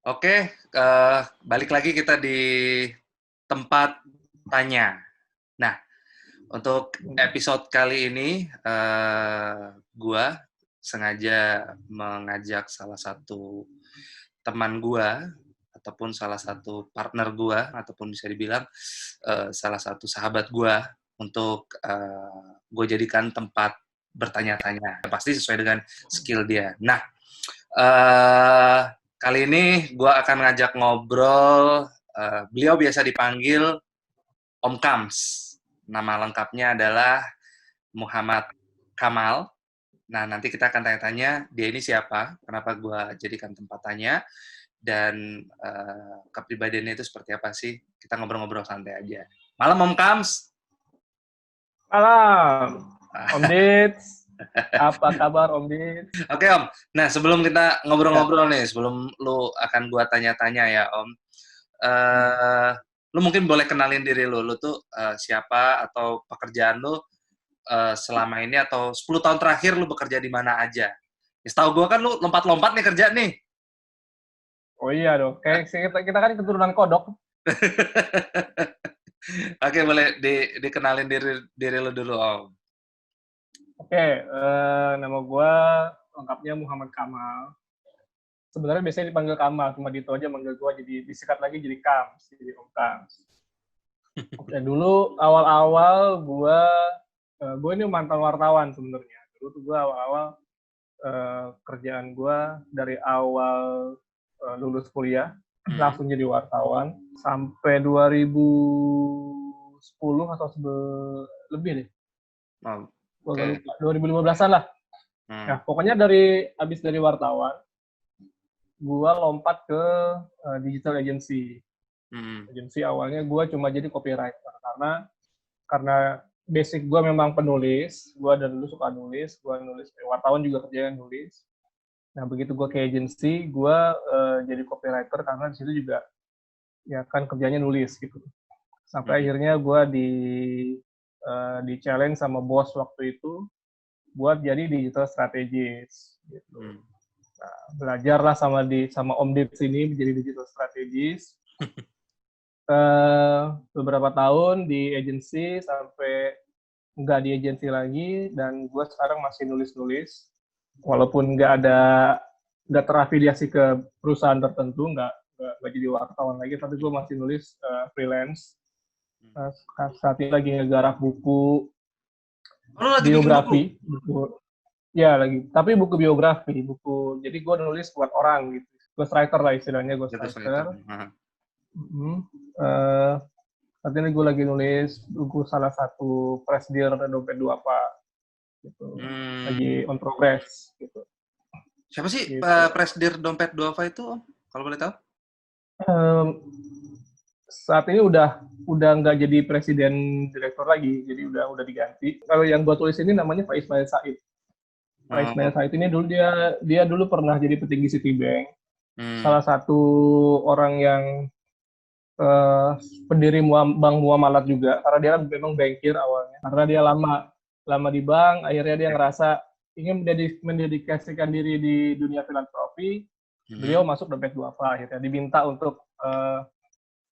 Oke, balik lagi kita di tempat tanya. Nah, untuk episode kali ini, gua sengaja mengajak salah satu teman gua, ataupun salah satu partner gua, ataupun bisa dibilang, salah satu sahabat gua untuk, gua jadikan tempat bertanya-tanya. Pasti sesuai dengan skill dia. Nah, eh kali ini gue akan ngajak ngobrol. Beliau biasa dipanggil Om Kams. Nama lengkapnya adalah Muhammad Kamal. Nah, nanti kita akan tanya-tanya dia ini siapa, kenapa gue jadikan tempat tanya, dan kepribadiannya itu seperti apa sih. Kita ngobrol-ngobrol santai aja. Malam Om Kams. Malam, Om Dits. Apa kabar Om Dits? Oke Om. Nah, sebelum kita Ya. ngobrol-ngobrol nih, sebelum lu akan gua tanya-tanya ya Om, eh lu mungkin boleh kenalin diri lu. Lu tuh siapa atau pekerjaan lu selama ini atau 10 tahun terakhir lu bekerja di mana aja? Ya, setahu gua kan lu lompat-lompat nih kerja nih. Oh iya dong, kayak kita kan keturunan kodok. Oke, boleh dikenalin diri lu dulu Om. Oke, nama gue lengkapnya Muhammad Kamal. Sebenarnya biasanya dipanggil Kamal, cuma Dito aja manggil gue, jadi disikat lagi jadi Kams, jadi Om Kams. Oke, dulu awal-awal gue ini mantan wartawan sebenarnya. Dulu tuh gue awal-awal kerjaan gue dari awal lulus kuliah langsung jadi wartawan sampai 2010 atau lebih deh. Oh, Gue oke. lupa, 2015-an lah. Nah, pokoknya abis dari wartawan, gue lompat ke digital agency. Agency awalnya gue cuma jadi copywriter karena basic gue memang penulis. Gue dari dulu suka nulis, gue nulis wartawan juga kerjanya nulis. Nah, begitu gue ke agency, gue jadi copywriter karena di situ juga ya kan kerjanya nulis gitu. Sampai akhirnya gue di challenge sama bos waktu itu buat jadi digital strategist gitu. Nah, belajarlah sama Om Dip sini menjadi digital strategist. Beberapa tahun di agency sampai nggak di agency lagi, dan gue sekarang masih nulis-nulis walaupun nggak terafiliasi ke perusahaan tertentu, nggak jadi wartawan lagi, tapi gue masih nulis freelance. Saat ini lagi ngegarap buku Oh, lu lagi bikin buku? buku ya lagi, tapi buku biografi, jadi gue nulis buat orang gitu, ghostwriter lah istilahnya, Ghostwriter. ghostwriter. Uh, Saat ini gue lagi nulis buku salah satu press dear dompet duafa gitu, lagi on progress gitu. Siapa sih Gitu. Presdir Dompet Duafa itu, Om? Kalau boleh tahu? Saat ini udah nggak jadi presiden direktur lagi, jadi udah diganti. Kalau yang gue tulis ini namanya Pak Ismail Said. Pak Ismail Said ini dulu dia dulu pernah jadi petinggi Citibank, salah satu orang yang pendiri Bank Muamalat juga, karena dia kan memang bankir awalnya. Karena dia lama di bank, akhirnya dia ngerasa ingin mendedikasikan diri di dunia filantropi. Beliau masuk Dompet Duafa, akhirnya diminta untuk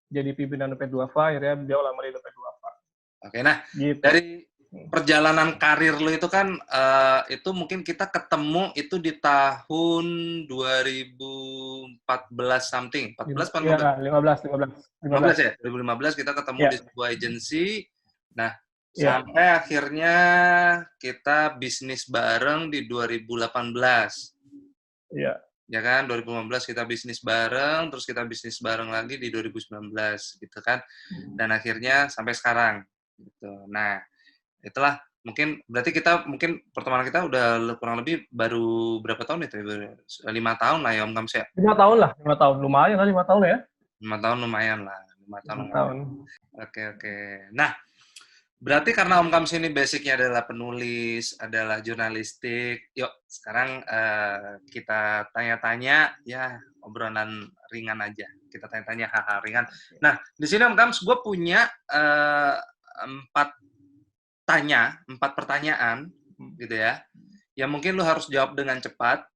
jadi pimpinan Dompet Duafa, akhirnya beliau lama di Dompet Duafa. Oke, nah Gitu. dari perjalanan karir lu itu kan itu mungkin kita ketemu itu di tahun 2014 something. 14 atau 15? Iya, 15 ya? 2015 kita ketemu ya. di sebuah agensi. Nah, Ya. sampai akhirnya kita bisnis bareng di 2018. Iya. Ya kan, 2015 kita bisnis bareng, terus kita bisnis bareng lagi di 2019 gitu kan. Dan akhirnya sampai sekarang gitu. Nah, itulah berarti kita mungkin pertemanan kita udah kurang lebih baru berapa tahun itu? 5 tahun lah ya Om Kams ya? 5 tahun lah, 5 tahun. Lumayan lah 5 tahun ya. 5 tahun lumayan lah. 5 tahun 5 lumayan. tahun. Oke. Nah, berarti karena Om Kams ini basicnya adalah penulis, adalah jurnalistik. Yuk, sekarang kita tanya-tanya, ya obrolan ringan aja. Kita tanya-tanya hal-hal ringan. Nah, di sini Om Kams, gue punya 4 pertanyaan, gitu ya. Yang mungkin lu harus jawab dengan cepat.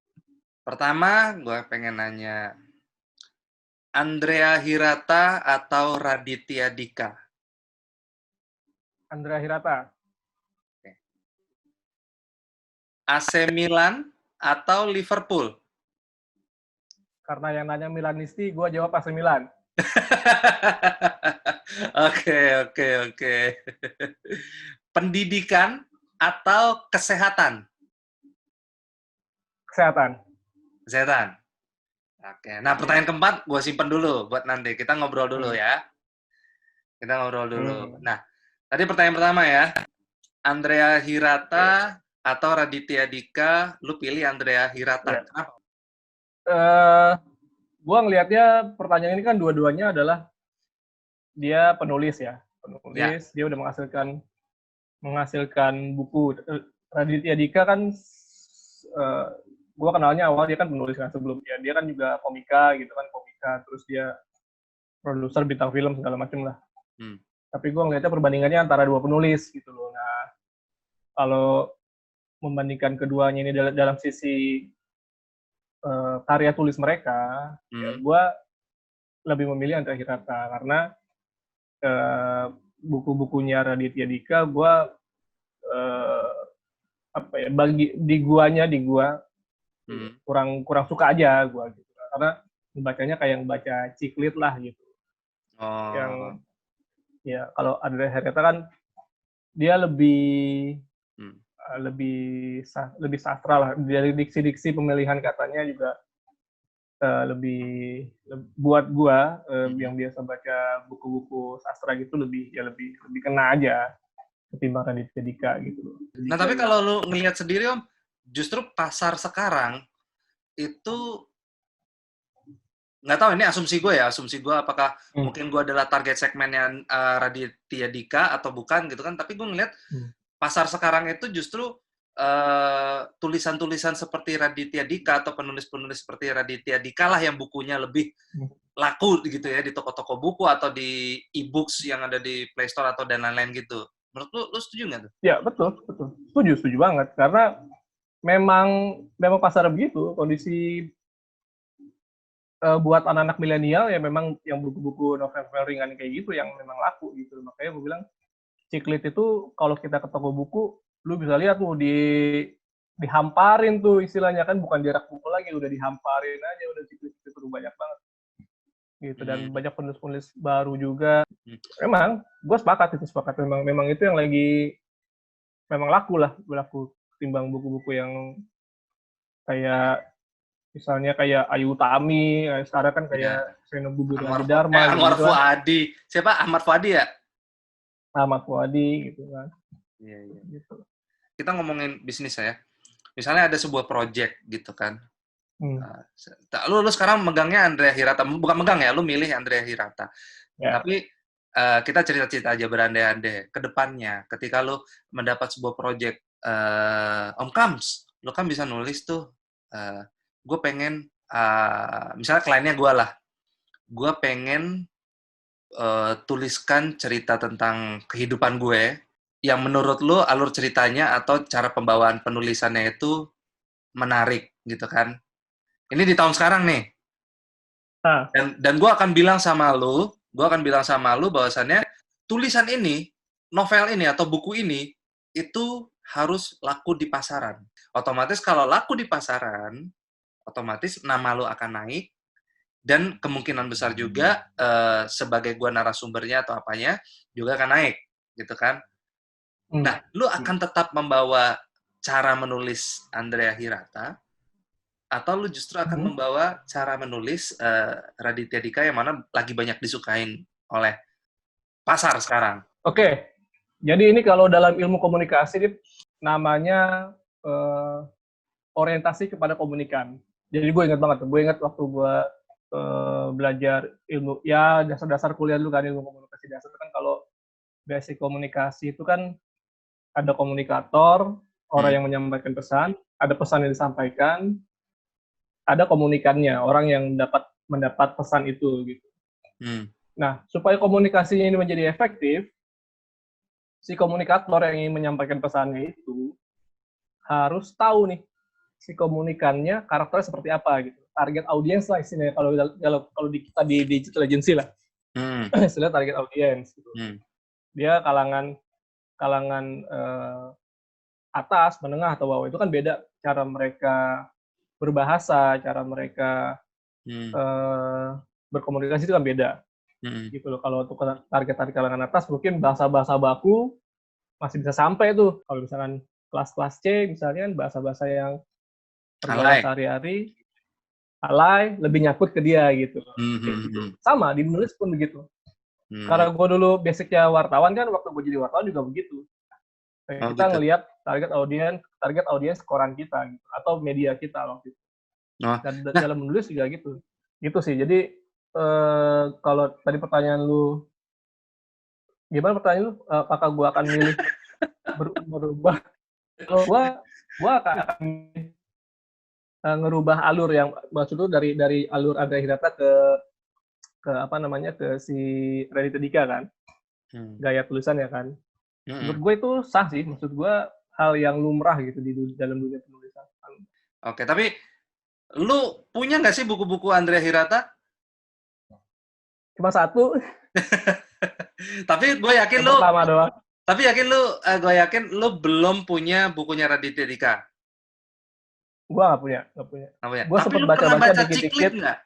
Pertama, gue pengen nanya, Andrea Hirata atau Raditya Dika? Andrea Hirata. AC Milan atau Liverpool? Karena yang nanya Milanisti, gue jawab AC Milan. Oke. Pendidikan atau kesehatan? Kesehatan. Kesehatan. Oke. Nah, pertanyaan keempat gue simpen dulu buat nanti. Kita ngobrol dulu ya. Kita ngobrol dulu. Nah, tadi pertanyaan pertama ya. Andrea Hirata atau Raditya Dika? Lu pilih Andrea Hirata. Kenapa? Gue ngelihatnya pertanyaan ini kan dua-duanya adalah dia penulis ya. Penulis, dia udah menghasilkan buku. Raditya Dika kan gue kenalnya awal dia kan penulis kan sebelumnya. Dia kan juga komika gitu kan, terus dia produser bintang film segala macam lah. Tapi gue ngeliatnya perbandingannya antara dua penulis gitu loh. Nah, kalau membandingkan keduanya ini dalam sisi karya tulis mereka, ya gue lebih memilih Andrea Hirata karena buku-bukunya Raditya Dika gue di gua kurang suka aja gue gitu karena membacanya kayak baca ciklit lah gitu. Yang ya kalau Andrea Hirata kan dia lebih sastra lah, dari diksi-diksi pemilihan katanya juga lebih buat gua yang biasa baca buku-buku sastra gitu lebih kena aja ketimbang Raditya Dika gitu. Nah, tapi kalau lu ngelihat sendiri Om, justru pasar sekarang itu nggak tahu, ini asumsi gue apakah mungkin gue adalah target segmennya Raditya Dika atau bukan gitu kan, tapi gue ngelihat pasar sekarang itu justru tulisan-tulisan seperti Raditya Dika atau penulis-penulis seperti Raditya Dika lah yang bukunya lebih laku gitu ya di toko-toko buku atau di e-books yang ada di Play Store atau dan lain-lain gitu. Menurut lu setuju nggak tuh? Ya, betul. Setuju banget. Karena memang pasar begitu, kondisi buat anak-anak milenial ya memang yang buku-buku novel ringan kayak gitu yang memang laku gitu. Makanya gue bilang ciklit itu kalau kita ke toko buku, lu bisa lihat tuh dihamparin tuh istilahnya kan, bukan di rak buku lagi, udah dihamparin aja, udah ciklit itu banyak banget gitu. Dan banyak penulis-penulis baru juga. Memang gue sepakat memang itu yang lagi memang laku ketimbang buku-buku yang kayak misalnya kayak Ayu Utami, sekarang kan kayak Seno Bubur Lagi Dharma Anwar gitu Fuadi. Kan. Siapa? Ahmad Fuadi ya? Ahmad Fuadi gitu kan. Iya. Gitu. Kita ngomongin bisnis ya. Misalnya ada sebuah project gitu kan. Lu sekarang megangnya Andrea Hirata. Bukan megang ya, lu milih Andrea Hirata. Ya. Tapi kita cerita-cerita aja berandai-andai ke depannya ketika lu mendapat sebuah project Om Kams, lu kan bisa nulis tuh gue pengen misalnya kliennya gue lah, gue pengen tuliskan cerita tentang kehidupan gue yang menurut lu alur ceritanya atau cara pembawaan penulisannya itu menarik gitu kan. Ini di tahun sekarang nih. Dan gue akan bilang sama lu bahwasannya tulisan ini, novel ini atau buku ini itu harus laku di pasaran. Otomatis kalau laku di pasaran, otomatis nama lu akan naik, dan kemungkinan besar juga sebagai gua narasumbernya atau apanya juga akan naik, gitu kan. Nah, lu akan tetap membawa cara menulis Andrea Hirata, atau lu justru akan membawa cara menulis Raditya Dika yang mana lagi banyak disukain oleh pasar sekarang? Oke. Jadi ini kalau dalam ilmu komunikasi namanya orientasi kepada komunikan. Jadi gue ingat waktu gue belajar ilmu, ya dasar-dasar kuliah dulu kan, ilmu komunikasi dasar kan, kalau basic komunikasi itu kan ada komunikator, orang yang menyampaikan pesan, ada pesan yang disampaikan, ada komunikannya, orang yang mendapat pesan itu gitu. Nah, supaya komunikasinya ini menjadi efektif, si komunikator yang ingin menyampaikan pesannya itu harus tahu nih si komunikannya karakternya seperti apa gitu. target audiens lah istilahnya kalau di kita di digital agency lah. Istilah target audiens gitu. Dia kalangan atas, menengah atau bawah, itu kan beda cara mereka berbahasa, cara mereka berkomunikasi itu kan beda. Gitu loh. Kalau untuk target kalangan atas mungkin bahasa-bahasa baku masih bisa sampai tuh. Kalau misalkan kelas-kelas C misalnya bahasa-bahasa yang pergaulan sehari-hari alay, lebih nyangkut ke dia gitu. Gitu. Sama di menulis pun begitu. Karena gue dulu basicnya wartawan kan, waktu gue jadi wartawan juga begitu. Kita gitu. Ngelihat target audiens koran kita gitu, atau media kita waktu itu. Dan dalam menulis juga gitu. Gitu sih. Jadi kalau tadi pertanyaan lu, gimana pertanyaan lu? Apakah gue akan milih berubah? Kalau gue akan ngerubah alur yang maksud lu dari alur Andrea Hirata ke si Raditya Dika kan, gaya tulisan ya kan. Menurut gue itu sah sih, maksud gue hal yang lumrah gitu di dalam dunia penulisan. Oke, tapi lu punya nggak sih buku-buku Andrea Hirata? Cuma satu. Tapi gue yakin lu. Pertama doang. Tapi gue yakin lu belum punya bukunya Raditya Dika. Gue nggak punya. Gue sempat baca dikit-dikit. Nggak?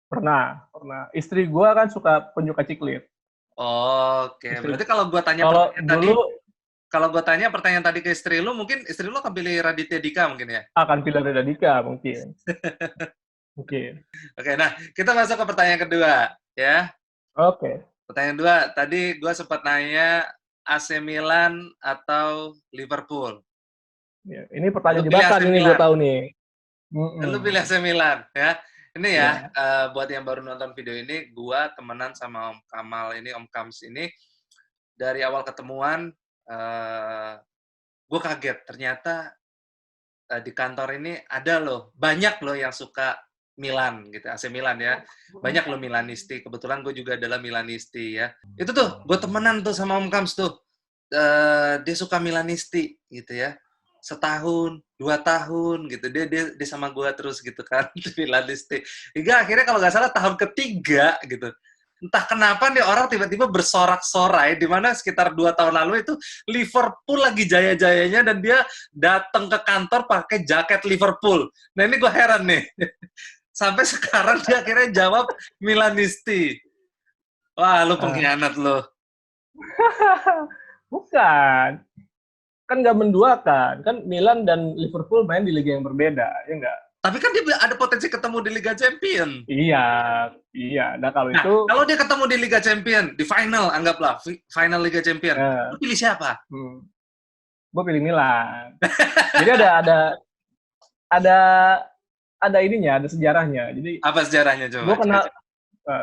Pernah. Istri gue kan suka penyuka ciklit. Oke. Berarti kalau gue tanya pertanyaan tadi ke istri lu, mungkin istri lu akan pilih Raditya Dika mungkin ya? Akan pilih Raditya Dika mungkin. Mungkin. Oke, nah kita masuk ke pertanyaan kedua ya. Oke. Pertanyaan kedua, tadi gue sempat nanya AC Milan atau Liverpool. Ya, ini pertanyaan jebakan ini gue tahu nih. Lu pilih AC Milan ya. Ini ya, buat yang baru nonton video ini, gue temenan sama Om Kamal ini, Om Kams ini, dari awal ketemuan, gue kaget. Ternyata di kantor ini ada loh, banyak loh yang suka Milan, gitu, AC Milan ya. Banyak loh Milanisti, kebetulan gue juga adalah Milanisti ya. Itu tuh, gue temenan tuh sama Om Kams tuh. Dia suka Milanisti, gitu ya. Setahun, 2 tahun gitu, dia sama gue terus gitu kan, Milanisti. Hingga akhirnya kalau nggak salah tahun ketiga gitu, entah kenapa nih orang tiba-tiba bersorak-sorai, di mana sekitar 2 tahun lalu itu Liverpool lagi jaya-jayanya dan dia datang ke kantor pakai jaket Liverpool. Nah ini gue heran nih, sampai sekarang dia akhirnya jawab Milanisti. Wah, lu pengkhianat lu. Bukan. Kan nggak menduakan, kan Milan dan Liverpool main di liga yang berbeda, ya nggak? Tapi kan dia ada potensi ketemu di Liga Champion. Iya. Nah kalau itu, kalau dia ketemu di Liga Champion, di final, anggaplah final Liga Champion, lu pilih siapa? Gue pilih Milan. Jadi ada ininya, ada sejarahnya. Jadi apa sejarahnya coba?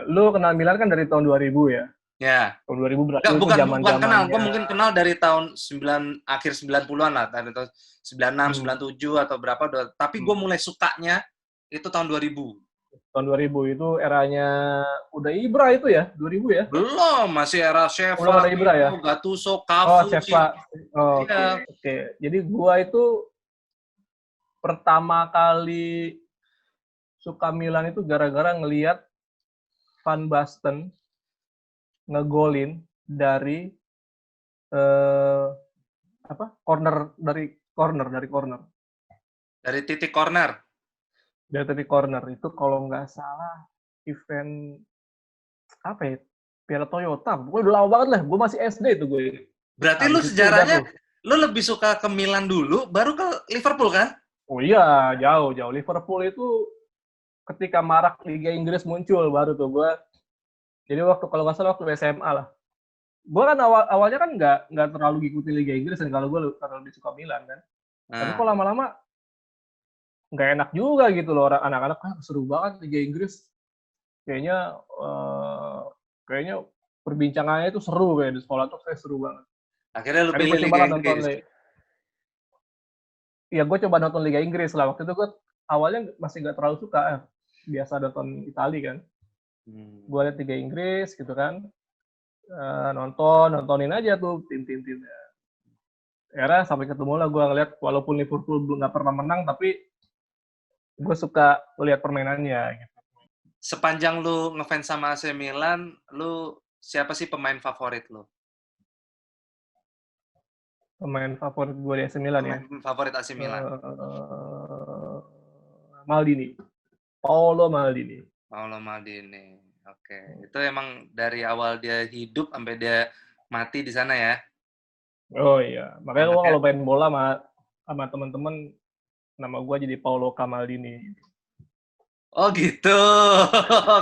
Lu kenal Milan kan dari tahun 2000 ya? Ya. Tahun 2000 berarti itu bukan kenal, gue mungkin kenal dari tahun akhir 90-an lah, dari tahun 96, 97 atau berapa, tapi gue mulai sukanya itu tahun 2000. Tahun 2000 itu eranya udah Ibra itu ya, 2000 ya? Belum, masih era Sheva, Ibra ya? Gattuso, Cafu. Sheva. Oke. Jadi gue itu pertama kali suka Milan itu gara-gara ngelihat Van Basten ngegolin dari corner. Dari titik corner. Dari titik corner itu kalau nggak salah event apa ya? Piala Toyota. Pokoknya udah lama banget lah. Gue masih SD itu gue. Berarti lu sejarahnya lu lebih suka ke Milan dulu, baru ke Liverpool kan? Oh iya, jauh. Liverpool itu ketika marak Liga Inggris muncul baru tuh gue. Jadi kalau nggak salah waktu SMA lah. Gue kan awalnya kan nggak terlalu ngikutin Liga Inggris kan, kalau gue karena lebih suka Milan kan. Tapi kok lama-lama nggak enak juga gitu loh, orang anak-anak seru banget Liga Inggris. Kayaknya perbincangannya itu seru kayak di sekolah tuh kayak seru banget. Akhirnya lu pilih Liga Inggris. Iya, gue coba nonton Liga Inggris lah. Waktu itu gue awalnya masih nggak terlalu suka, biasa nonton Itali kan. Gue liat Liga Inggris gitu kan, nontonin aja tuh tim-timnya. Era sampai ketemu lah gue ngeliat, walaupun Liverpool belum nggak pernah menang, tapi gue suka lihat permainannya gitu. Sepanjang lu ngefans sama AC Milan, lu siapa sih pemain favorit lu? Pemain favorit gue di AC Milan ya. Pemain favorit AC Milan. Maldini. Paolo Maldini. Paolo Maldini. Oke. Itu emang dari awal dia hidup sampai dia mati di sana ya? Oh iya. Makanya gue Anaknya. kalau main bola sama teman-teman, nama gue jadi Paolo Camaldini. Oh gitu.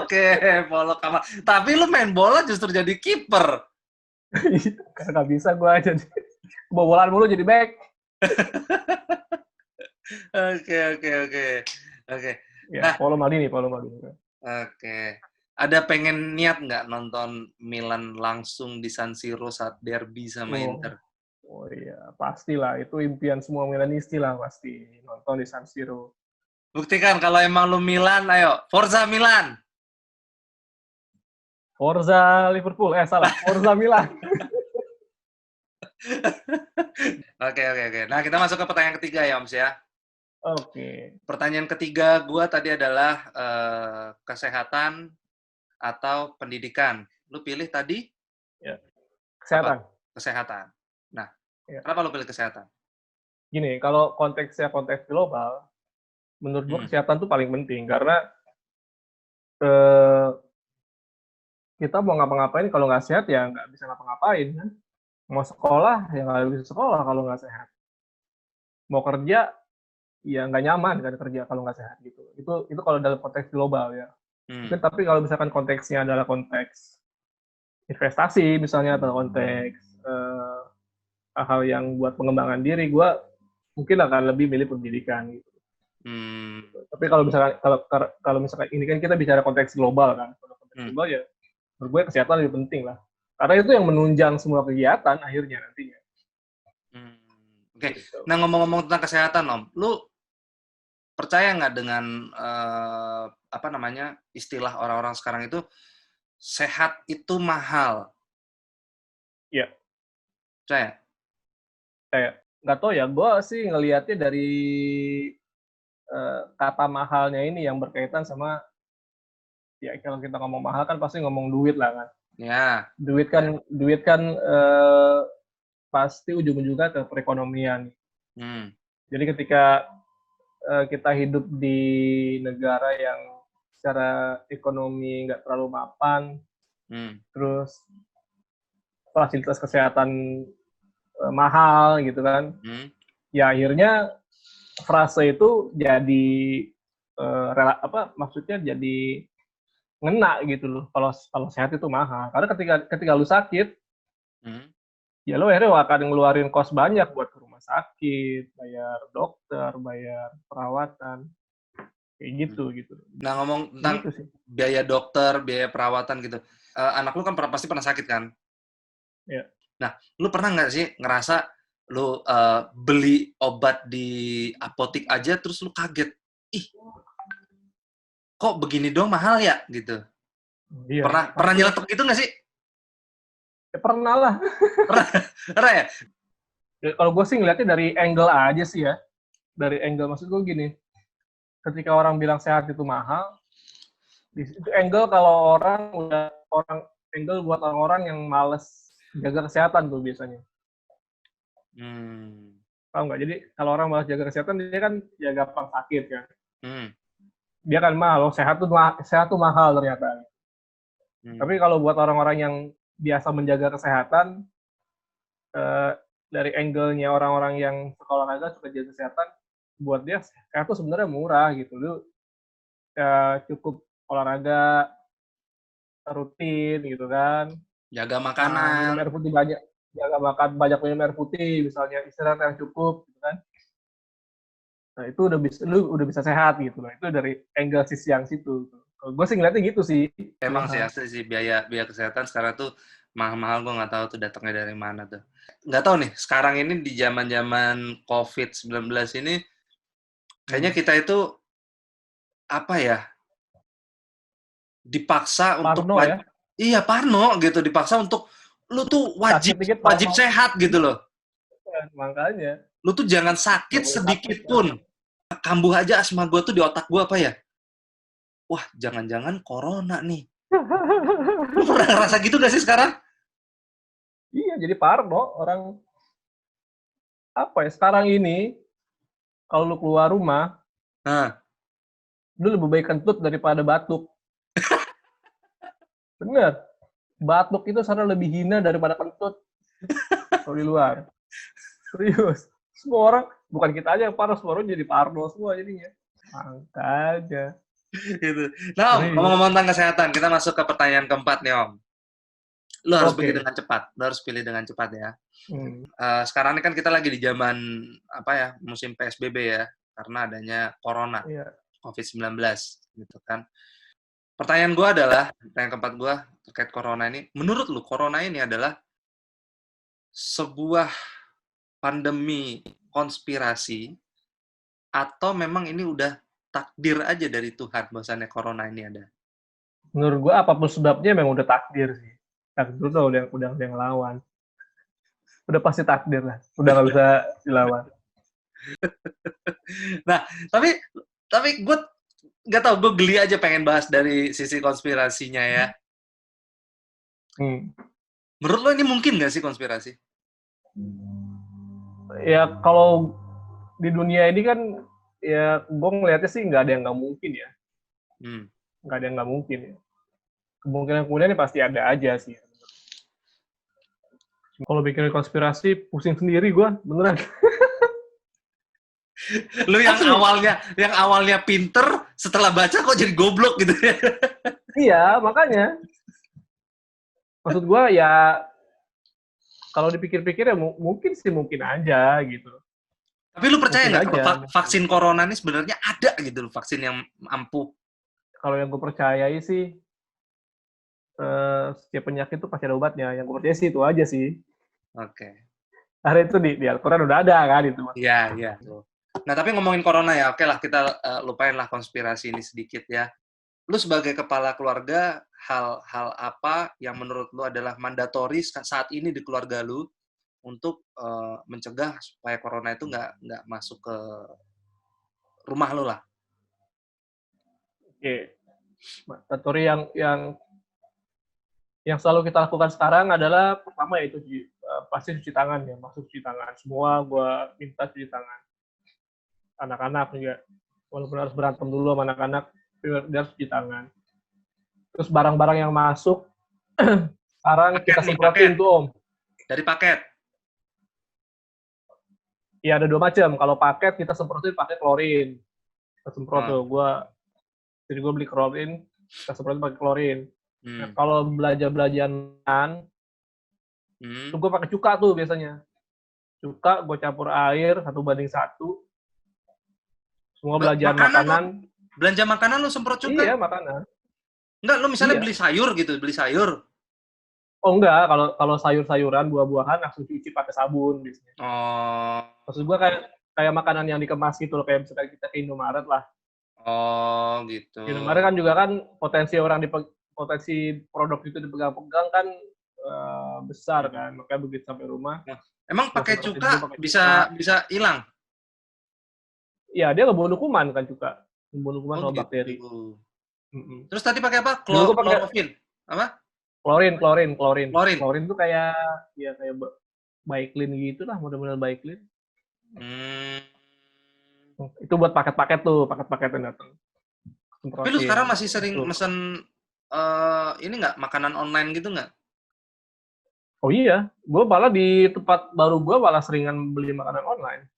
Oke, Paolo Kamal. Tapi lu main bola justru jadi kiper. Karena nggak bisa gue jadi bobolan mulu jadi back. Oke. Ya, Nah, Paolo Maldini. oke. Ada pengen niat nggak nonton Milan langsung di San Siro saat derby sama Inter? Oh iya, pastilah. Itu impian semua Milanisti lah pasti. Nonton di San Siro. Buktikan kalau emang lu Milan, ayo. Forza Milan! Forza Liverpool. Salah. Forza Milan. Oke. Nah, kita masuk ke pertanyaan ketiga ya, Oms ya. Oke. Pertanyaan ketiga gue tadi adalah kesehatan atau pendidikan. Lu pilih tadi? Ya. Kesehatan. Apa? Kesehatan. Nah, ya. Kenapa lu pilih kesehatan? Gini, kalau konteksnya konteks global, menurut gue kesehatan tuh paling penting. Karena kita mau ngapa-ngapain kalau nggak sehat ya nggak bisa ngapa-ngapain kan. Mau sekolah ya nggak bisa sekolah kalau nggak sehat. Mau kerja ya nggak nyaman kan kerja kalau nggak sehat gitu. Itu kalau dalam konteks global ya. Mungkin tapi kalau misalkan konteksnya adalah konteks investasi misalnya atau konteks hal yang buat pengembangan diri, gue mungkin akan lebih milih pendidikan gitu. Tapi kalau misalkan ini kan kita bicara konteks global kan. Kalau konteks global ya menurut gue kesehatan lebih penting lah. Karena itu yang menunjang semua kegiatan akhirnya nantinya. Oke. Nah, ngomong-ngomong tentang kesehatan, Om, lu percaya nggak dengan istilah orang-orang sekarang itu sehat itu mahal? Iya. Percaya? Nggak tahu ya, gue sih ngelihatnya dari kata mahalnya ini yang berkaitan sama ya kalau kita ngomong mahal kan pasti ngomong duit lah kan. Ya. Duit kan pasti ujung-ujungnya ke perekonomian. Jadi ketika kita hidup di negara yang secara ekonomi nggak terlalu mapan, terus fasilitas kesehatan mahal gitu kan, ya akhirnya frase itu jadi maksudnya jadi ngena gitu loh. Kalau sehat itu mahal, karena ketika lu sakit, ya lu akhirnya akan ngeluarin kos banyak buat ke rumah sakit, bayar dokter, bayar perawatan, kayak gitu. Nah, ngomong tentang gitu biaya dokter, biaya perawatan gitu, anak lu kan pasti pernah sakit kan? Ya. Nah, lu pernah nggak sih ngerasa lu beli obat di apotik aja terus lu kaget, ih, kok begini dong mahal ya gitu? Iya, pernah nyeletuk gitu nggak sih? Ya, pernah lah. Pernah ya? Kalau gue sih ngeliatnya dari angle aja sih ya. Dari angle, maksud gue gini, ketika orang bilang sehat itu mahal, itu angle kalau angle buat orang-orang yang males jaga kesehatan tuh biasanya. Tahu nggak? Jadi kalau orang malas jaga kesehatan, dia kan ya gampang sakit kan. Dia kan mahal, sehat tuh mahal ternyata. Tapi kalau buat orang-orang yang biasa menjaga kesehatan, dari angle-nya orang-orang yang sekolah olahraga suka jaga kesehatan, buat dia sehat tuh sebenarnya murah gitu. Lu cukup olahraga rutin gitu kan. Jaga makanan. Minum air putih banyak. Jaga makan banyak, minum air putih, misalnya istirahat yang cukup gitu kan. Nah, itu lu udah bisa sehat gitu loh. Itu dari angle sisi yang situ. Gue sih ngeliatnya gitu sih. Emang sih asli sih biaya kesehatan sekarang tuh mahal-mahal, gue nggak tahu tuh datangnya dari mana tuh. Nggak tahu nih, sekarang ini di zaman-zaman COVID-19 ini, kayaknya kita itu, apa ya, dipaksa Parno, untuk... ya? Iya, parno gitu, dipaksa untuk, lu tuh wajib sehat gitu loh. Ya, makanya. Lu tuh jangan sakit sedikit pun. kambuh aja asma gue tuh di otak gue apa ya? Wah, jangan-jangan corona nih. Lu pernah ngerasa gitu gak sih sekarang? Iya, jadi parno orang. Apa ya, sekarang ini, kalau lu keluar rumah, Nah, lu lebih baik kentut daripada batuk. Bener. Batuk itu sekarang lebih hina daripada kentut kalau di luar. Serius. Semua orang, bukan kita aja yang parno, semua orang jadi parno semua jadinya. Makanya. gitu. Nah, Om, Serius. ngomong-ngomong tentang kesehatan, kita masuk ke pertanyaan keempat nih, Om. Lu harus pilih Oke. dengan cepat. Lu harus pilih dengan cepat ya. Hmm. Sekarang ini kan kita lagi di zaman apa ya, musim PSBB ya, karena adanya corona, Iya. COVID-19 gitu kan. Pertanyaan gue adalah, pertanyaan keempat gue terkait corona ini, menurut lu corona ini adalah sebuah pandemi konspirasi atau memang ini udah takdir aja dari Tuhan bahwasannya corona ini ada? Menurut gua apapun sebabnya memang udah takdir sih. Takdir tuh udah yang lawan. Udah pasti takdir lah. Udah nggak bisa dilawan. Nah, tapi gue nggak tahu, gue geli aja pengen bahas dari sisi konspirasinya ya. Hmm. Menurut lo ini mungkin nggak sih konspirasi? Ya kalau di dunia ini kan ya gue ngeliatnya sih nggak ada yang nggak mungkin ya. Nggak ada yang nggak mungkin ya. Kemungkinan ini pasti ada aja sih. Kalau bikin konspirasi pusing sendiri gue beneran. Lu yang awalnya pinter, setelah baca kok jadi goblok gitu ya? Iya, makanya. Maksud gue ya kalau dipikir-pikir ya mungkin aja gitu. Tapi lu percaya Mungkin nggak aja. kalau vaksin corona ini sebenarnya ada gitu loh, vaksin yang ampuh? Kalau yang gue percayai sih setiap penyakit itu pasti ada obatnya. Yang gue percaya sih itu aja sih. Oke. Karena itu di Al-Quran udah ada kan itu. Iya, iya. Nah, tapi ngomongin corona ya, oke lah kita lupain lah konspirasi ini sedikit ya. Lu sebagai kepala keluarga, hal-hal apa yang menurut lu adalah mandatory saat ini di keluarga lu untuk mencegah supaya corona itu nggak masuk ke rumah lu lah? Oke. Mandatory yang selalu kita lakukan sekarang adalah pertama yaitu pasti cuci tangan ya, masuk cuci tangan. Semua gue minta cuci tangan. Anak-anak juga, walaupun harus berantem dulu sama anak-anak, dia harus cuci tangan. Terus barang-barang yang masuk, sekarang kita semprotin tuh Om. Dari paket? Iya ada 2 macam. Kalau paket kita semprotin pakai klorin. Kita semprot tuh. Jadi gue beli klorin, kita semprotin pakai klorin. Nah, kalau belajar-belajaran, itu gue pakai cuka tuh biasanya. Cuka gue campur air 1:1. Semua belanjaan makanan. Belanja makanan lu semprot cuka? Iya, makanan. Enggak, lu misalnya beli sayur gitu, beli sayur. Oh enggak, kalau sayur-sayuran, buah-buahan langsung cuci pakai sabun biasanya. Oh. Maksud gue kayak makanan yang dikemas gitu loh, kayak misalnya kita ke Indomaret lah. Oh, gitu. Indomaret kan juga kan potensi produk itu dipegang-pegang kan besar kan, makanya begitu sampai rumah. Nah, emang pakai cuka bisa hilang? Iya, dia ngebunuh kuman kan cuka. Ngebunuh kuman sama bakteri. Terus tadi pakai apa? Klorofil. Apa? Klorin. Klorin Klorin tuh kayak Baiklin gitu lah, model-model Baiklin. Itu buat paket-paket tuh, paket-paket yang datang. Tapi lu sekarang masih sering mesen ini nggak, makanan online gitu nggak? Oh iya, gue malah di tempat baru gue malah seringan beli makanan online.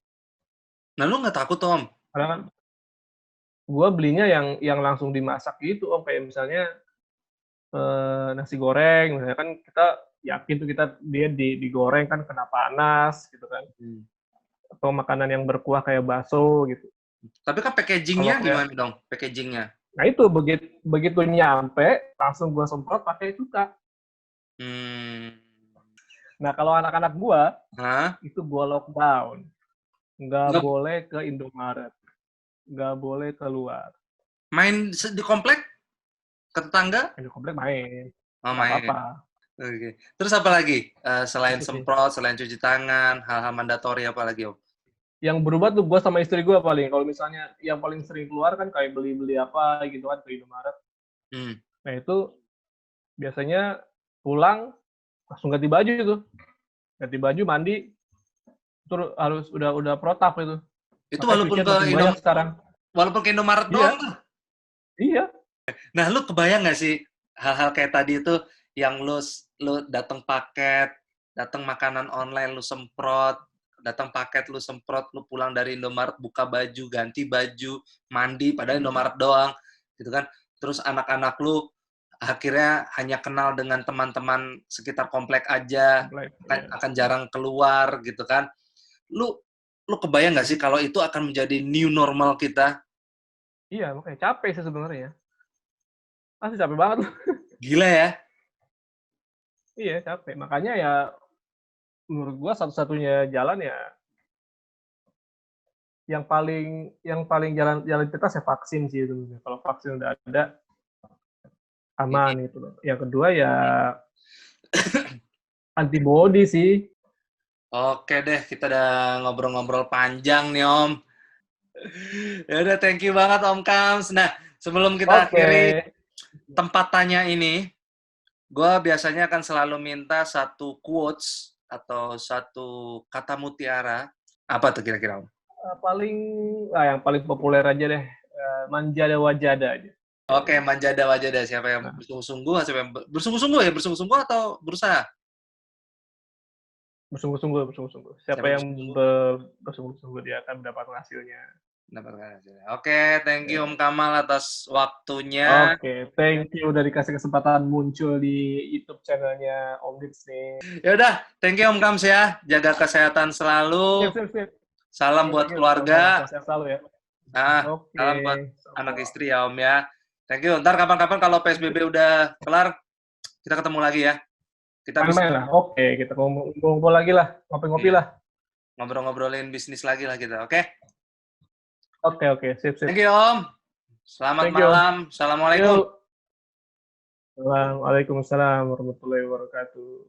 Nah lu nggak takut Om? Karena kan gue belinya yang langsung dimasak gitu Om, kayak misalnya nasi goreng, misalnya kan kita yakin tuh dia digoreng kan kena panas gitu kan. Atau makanan yang berkuah kayak bakso gitu. Tapi kan packagingnya gimana dong? Packagingnya? Nah itu begitu nyampe langsung gue semprot pakai cuka. Nah kalau anak-anak gue itu gue lockdown, nggak boleh ke Indomaret, nggak boleh keluar. Main di komplek? Ke tetangga? Di komplek main. Oh, main. Apa-apa. Oke. Terus apa lagi? Selain semprot, selain cuci tangan, hal-hal mandatori apa lagi Om? yang berubah tuh gue sama istri gue paling. Kalau misalnya yang paling sering keluar kan kayak beli-beli apa gitu kan ke Indomaret. Nah itu biasanya pulang langsung ganti baju itu, ganti baju mandi, terus harus udah protap itu. Itu Makanya walaupun cucian ke makin banyak sekarang. walaupun ke Indomaret Iya, doang tuh. iya. Nah, lu kebayang nggak sih hal-hal kayak tadi itu yang lu datang paket, datang makanan online lu semprot, datang paket lu semprot, lu pulang dari Indomaret buka baju, ganti baju, mandi padahal Indomaret doang, gitu kan. Terus anak-anak lu akhirnya hanya kenal dengan teman-teman sekitar komplek aja, akan jarang keluar gitu kan. Lu lu kebayang nggak sih kalau itu akan menjadi new normal kita? Iya, makanya capek sih sebenarnya. Pasti capek banget. Gila ya. Iya, capek. Makanya ya menurut gua satu-satunya jalan ya yang paling jalan kita saya vaksin sih itu. Kalau vaksin udah ada aman gitu loh. Yang kedua ya antibody sih. Oke deh, kita udah ngobrol-ngobrol panjang nih Om. Ya udah, thank you banget Om Kams. Nah, sebelum kita akhiri tempat tanya ini, gue biasanya akan selalu minta satu quotes atau satu kata mutiara. Apa tuh kira-kira Om? Yang paling populer aja deh. Manjada wajada aja. Oke, manjada wajada. Siapa yang bersungguh-sungguh? Siapa yang bersungguh-sungguh ya? Bersungguh-sungguh atau berusaha? Bersungguh-sungguh. Siapa yang bersungguh-sungguh dia akan mendapatkan hasilnya. Oke, thank you Om Kamal atas waktunya. Oke, thank you udah dikasih kesempatan muncul di YouTube channelnya Om Dits nih. Ya udah, thank you Om Kams ya. Jaga kesehatan selalu. Sip. Salam buat keluarga. Sehat selalu ya. Salam buat anak istri ya Om ya. Thank you. Ntar kapan-kapan kalau PSBB udah kelar, kita ketemu lagi ya. Kita bisa main lah. Oke, kita ngumpul lagi lah, ngopi-ngopi lah. Ngobrol-ngobrolin bisnis lagi lah kita, oke? Oke, sip. Thank you Om. Selamat malam. Assalamalaikum. Waalaikumsalam warahmatullahi wabarakatuh.